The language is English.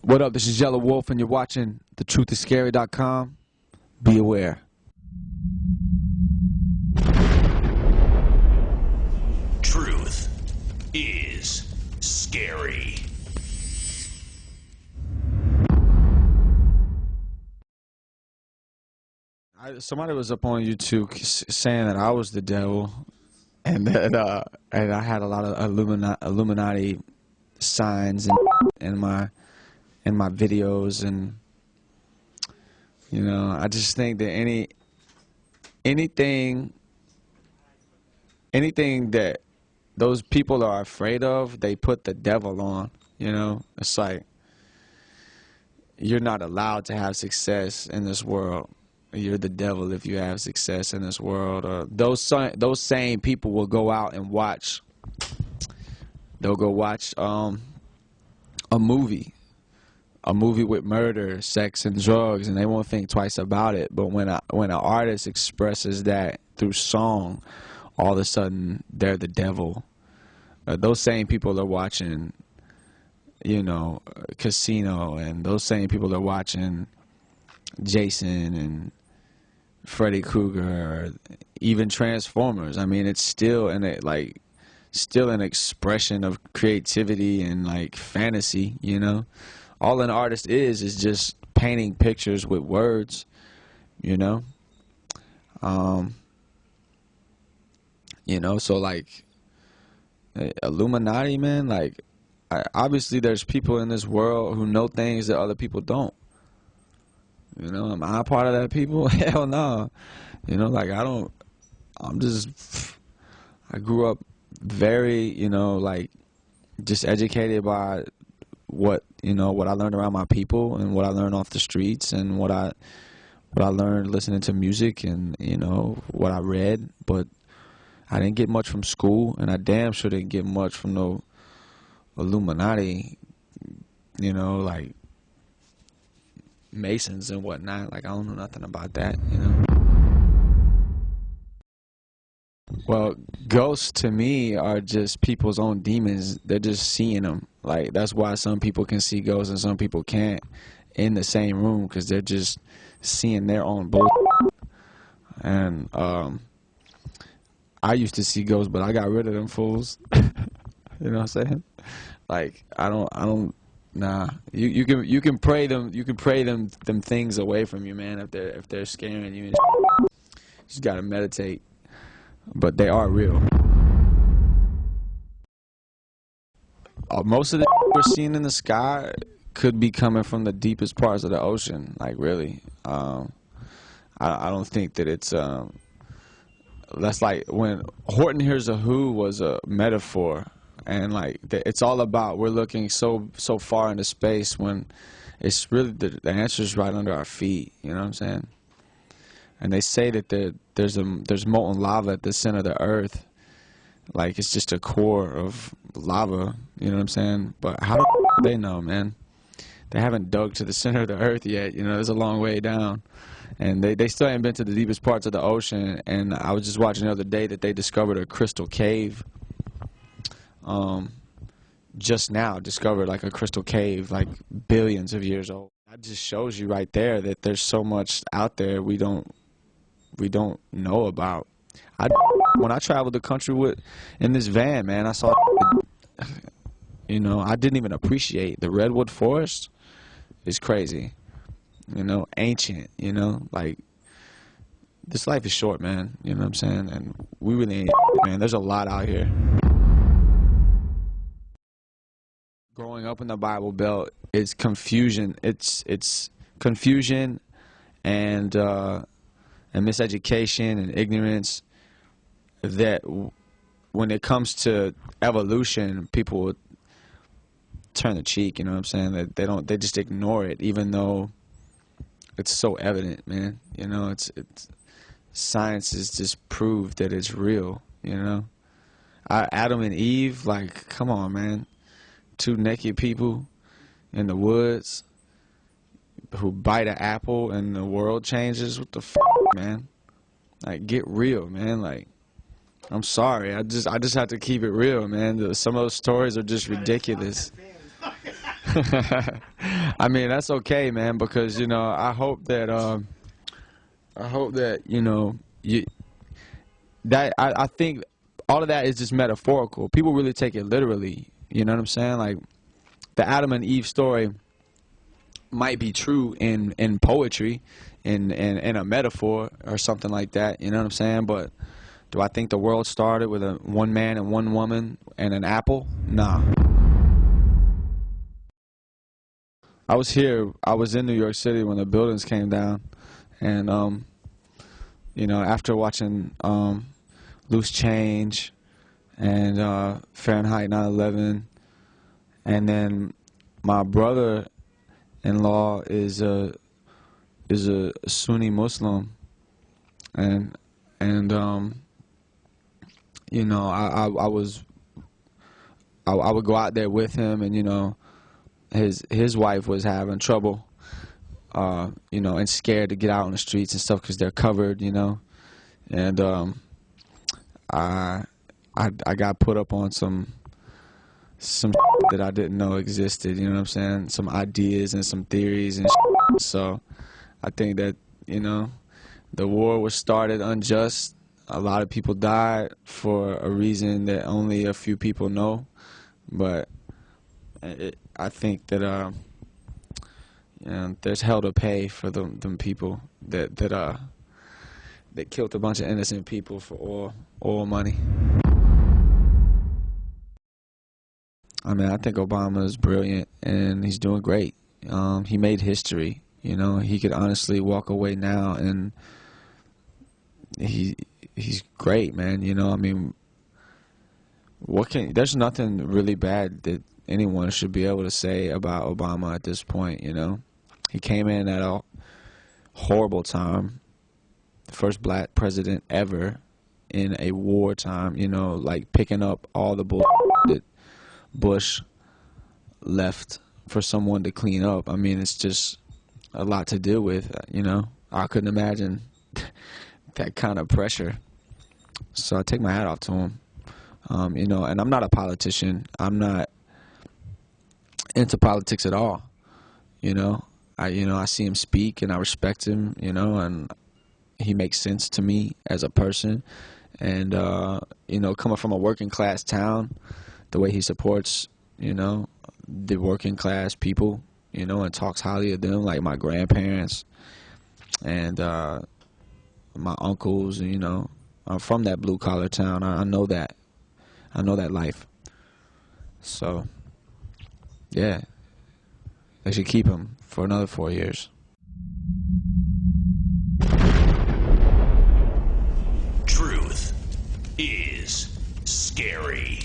What up? This is Yelawolf, and you're watching the TRUTHISSCARYcom. Be aware. Truth is scary. Somebody was up on YouTube saying that I was the devil, and that and I had a lot of Illuminati signs in my videos, and you know, I just think that anything that those people are afraid of, they put the devil on. You know, it's like you're not allowed to have success in this world. You're the devil if you have success in this world. Or those same people will go out and watch. They'll go watch a movie with murder, sex, and drugs, and they won't think twice about it. But when an artist expresses that through song, all of a sudden they're the devil. Those same people are watching, you know, Casino, and those same people are watching Jason and Freddy Krueger, or even Transformers. I mean, it's still still an expression of creativity and like fantasy, you know. All an artist is just painting pictures with words, you know. You know, so like Illuminati, man, like obviously there's people in this world who know things that other people don't. You know, am I a part of that people? Hell no. You know, like I grew up very, you know, like just educated by what I learned around my people, and what I learned off the streets, and what I learned listening to music, and, you know, what I read. But I didn't get much from school, and I damn sure didn't get much from no Illuminati, you know, like Masons and whatnot. Like, I don't know nothing about that, you know. Well, ghosts to me are just people's own demons. They're just seeing them. Like, that's why some people can see ghosts and some people can't in the same room, because they're just seeing their own bullshit. And I used to see ghosts, but I got rid of them fools. You know what I'm saying? Like, I don't. Nah, you can pray them things away from you, man. If they're scaring you, and you just gotta meditate. But they are real. Most of the we're seeing in the sky could be coming from the deepest parts of the ocean. Like, really, I don't think that it's that's like when Horton Hears a Who was a metaphor. And like it's all about, we're looking so far into space when it's really the answer's right under our feet. You know what I'm saying? And they say that there's molten lava at the center of the earth. Like, it's just a core of lava. You know what I'm saying? But how do they know, man? They haven't dug to the center of the earth yet. You know, there's a long way down. And they still haven't been to the deepest parts of the ocean. And I was just watching the other day that they discovered a crystal cave. Just now discovered, like, a crystal cave, like billions of years old. That just shows you right there that there's so much out there we don't know about. When I traveled the country in this van, man, I saw, you know, I didn't even appreciate the redwood forest. Is crazy, you know, ancient, you know, like, this life is short, man, you know what I'm saying? And we really ain't, man, there's a lot out here. Growing up in the Bible Belt, it's confusion. It's confusion and miseducation and ignorance. That when it comes to evolution, people would turn the cheek. You know what I'm saying? That they just ignore it, even though it's so evident, man. You know, it's science has just proved that it's real. You know, Adam and Eve, like, come on, man. Two naked people in the woods who bite an apple and the world changes. What the f, man? Like, get real, man. Like, I'm sorry. I just have to keep it real, man. Some of those stories are just ridiculous. I mean, that's okay, man, because you know, I hope that you know, I think all of that is just metaphorical. People really take it literally. You know what I'm saying? Like the Adam and Eve story might be true in poetry, in a metaphor or something like that. You know what I'm saying? But do I think the world started with one man and one woman and an apple? Nah. I was in New York City when the buildings came down, and you know, after watching Loose Change and Fahrenheit 9/11, and then my brother-in-law is a Sunni Muslim, and you know, I would go out there with him, and you know, his wife was having trouble, you know, and scared to get out on the streets and stuff because they're covered, you know, and I got put up on some that I didn't know existed, you know what I'm saying? Some ideas and some theories and so I think that, you know, the war was started unjust. A lot of people died for a reason that only a few people know, but I think that you know, there's hell to pay for them people that killed a bunch of innocent people for oil money. I mean, I think Obama is brilliant and he's doing great. He made history. You know, he could honestly walk away now and he's great, man. You know, I mean, there's nothing really bad that anyone should be able to say about Obama at this point, you know. He came in at a horrible time, the first black president ever in a wartime, you know, like picking up all the bullshit that Bush left for someone to clean up. I mean, it's just a lot to deal with, you know. I couldn't imagine that kind of pressure. So I take my hat off to him. You know, and I'm not a politician. I'm not into politics at all. You know, I see him speak and I respect him, you know, and he makes sense to me as a person. And, you know, coming from a working class town, the way he supports, you know, the working class people, you know, and talks highly of them, like my grandparents and my uncles, you know. I'm from that blue collar town. I know that. I know that life. So, yeah, they should keep him for another 4 years. Truth is scary.